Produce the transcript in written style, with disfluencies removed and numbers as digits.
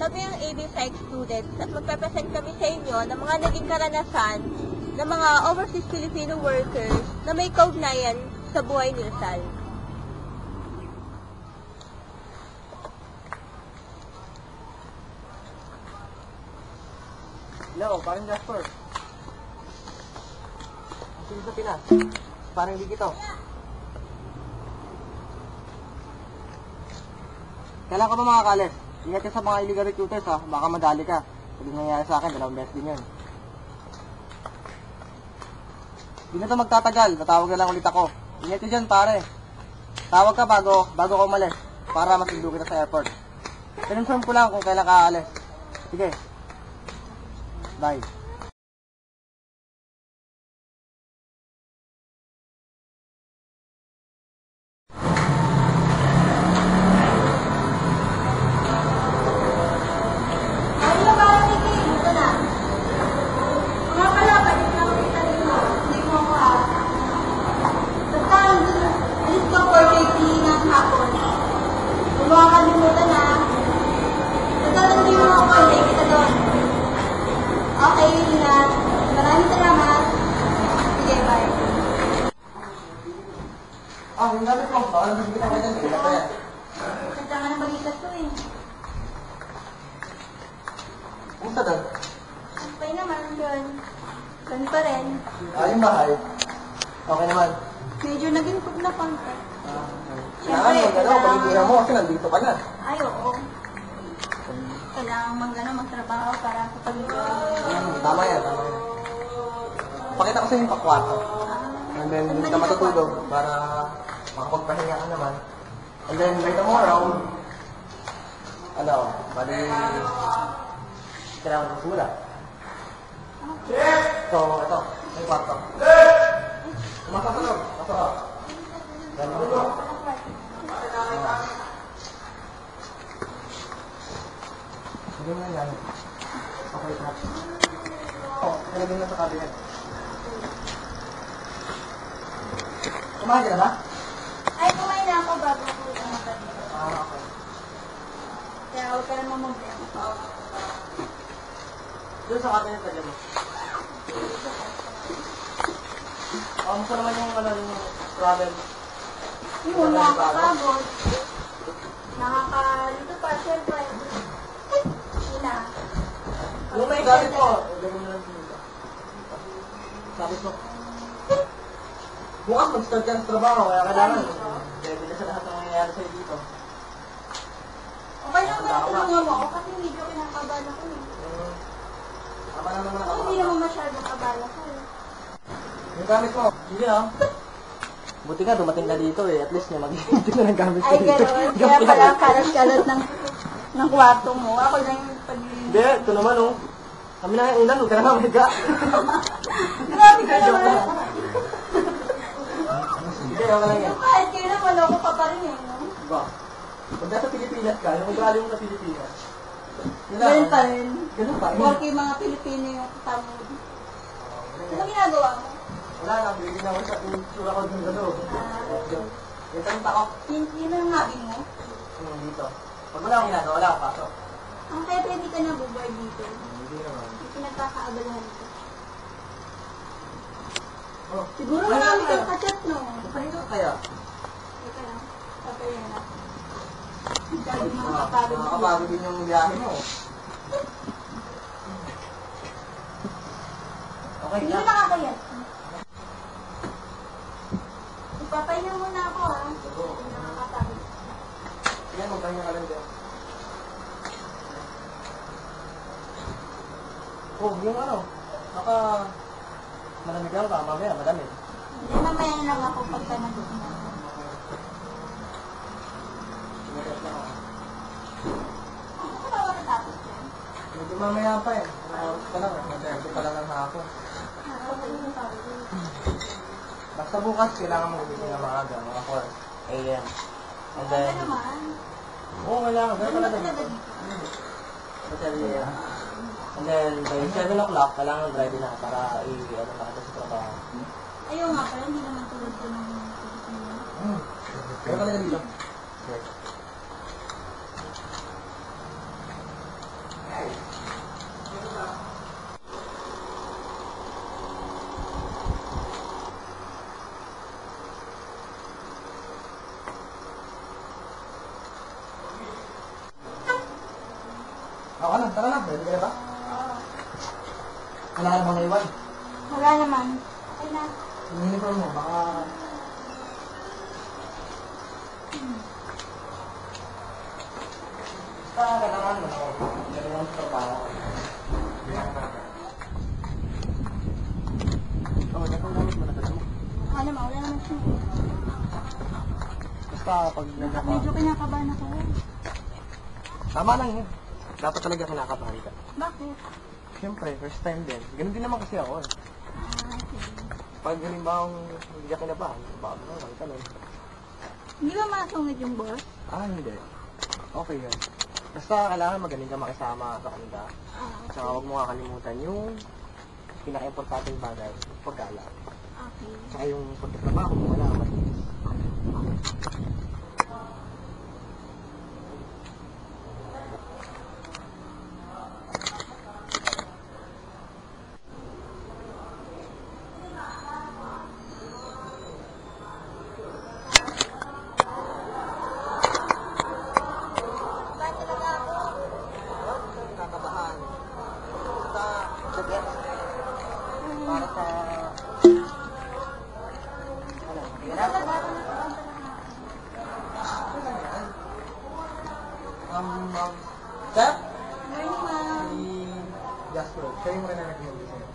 kami ang AB Psych students at magpe-present kami sa inyo ng mga naging karanasan ng mga overseas Filipino workers na may kaugnayan sa buhay ni Rizal. Hello, parang Jasper. Sino sa Pinas? Parang hindi ito. Kailan ka ba makakalis? Ingat ka sa mga illegal recruiters ha, baka madali ka. Pag nangyayari sa akin, 2 beses din yun. Hindi na ito magtatagal, tatawag na lang ulit ako. Ingat ka dyan pare. Tawag ka bago ka umalis, para masundo kita sa airport. Confirm ko lang kung kailan ka aalis. Sige. Bye. Okay, ingat. Maraming salamat. Sige, bye. Yung gamit mo, baka nabibigyan ka dyan. Kaya pa yan. Ganda nga ng balikat ko eh. Kumusta doon? Okay naman yun. Doon pa rin. Yung bahay. Okay naman. Medyo naging cook na konti. Kailangan mo, pag-ibigyan mo kasi nandito ka na. Ay, oo. Kailangan magtrabaho para sa pag-ibig. Tama yan. Pakita ko sa yung pakwarto. And then, hindi ka matutulog para makapagpahinga ka naman. And then, by tomorrow, bali, kailangan mo simula. So, ito, may kwarto. Pumasok sa loob. Pasok ka. Ganun ko. Hindi mo yan. Okay, tap. Nalagyan na sa cabinet. Kumain ka na ba? Ay, kumain na ako bago ko umagat. Okay. Kaya huwag ka naman mag-break. Doon sa cabinet ka dyan mo. Gusto naman yung travel. Yung nakakabot. Dito pa, syempre. Sila. Yung may gamit mo, ilagay mo lang dito. Sabi mo. Bukas mag-start ka ng trabaho, kaya kailangan. Ready na sa lahat ng mangyayari sa'yo dito. Okay lang ba tulungan mo ako? Kasi medyo kinakabahan ako eh. Tama na naman ako. Hindi naman masyadong kabala ko eh. Yung gamit mo, hindi ah. Buti nga, dumating ka dito eh. At least may mag-iinti na ng gamit ko Ay, dito. gano'n. Kaya pala kalat-kalat ng kwarto mo. Ako lang yung Hindi, ito naman oh. Kami na yung unan, huwag ka na mamiga. Grabe ka naman. Hindi, okay lang yan. Kahit kayo na, maloko ka pa rin eh. No? Ba? Pag nasa Pilipinas ka, yung ugali mo sa Pilipinas. Ganun pa rin. Ganun pa rin. Porque yung mga Pilipino yung tamo. Ano ginagawa mo? Wala na, bilhin ako sa tsura ko dun gano'n. Yung tanong ako. Yun ang hobby mo? Dito. Pag wala akong ginagawa, wala akong pasok. Ang kaya pwede ka na bubar dito. Hindi naman. Hindi pinagkakaabalahan ko. Oh, Siguro marami kang kachat, no? pahinga kaya. Teka lang. Papayan na. Dahil makakapagod. Makakapagod din yung biyahe mo. Okay Hindi na. mo nakakayat. Ipapahinga muna ako, ha? Nakakapagod. Yan, magpahinga ka lang din. Oh, yung malamig lang ka, mamaya madamig. Hindi, mamaya na lang ako pagka nandito na. Sumagat lang ako. Ano ka ba matatapos yan? Medyo mamaya pa eh. Oras pa lang, mag-30 pa lang ng hapon. Basta bukas, kailangan mo gumising na maaga, mga 4 a.m. And then, Ano naman? oo, kailangan. Ano Ganun ba talaga. talaga dito? Basta a.m. And then, by 7 o'clock, kailangan ready na para makita sa trabaho. Ayaw nga pala, hindi naman tulad ko ng Kaya talaga dito. ka na. Tara na. Ready ka na ba? Wala na bang naiwan? Wala naman. Ay na. Yung uniform mo, baka... Kailangan mo. Kailangan sa trabaho. Oo, datang gamit mo na mo. Wala naman. Wala naman siya. Basta pag nagkaka... Medyo kinakabahan ako. Tama lang yun. Dapat talaga kinakabahan ka. Bakit? Siyempre, first time din. Ganun din naman kasi ako eh. Okay. Pag halimbawa hindi ka kinabahan, baka naman ka nun. Hindi ba masungit yung boss? Hindi. Okay yun. Basta kailangan magaling ka makisama sa kanila. Saka huwag mo kakalimutan yung pinaka-importanting bagay, pagkala. Okay. Saka yung pagkatrabaho mo, wala ka matinis. Kakabahan. Basta, the best. Para sa... Ano, hirap? Sir? Morning, ma'am. Si Jasper, siya yung rin na nag-move sa'yo.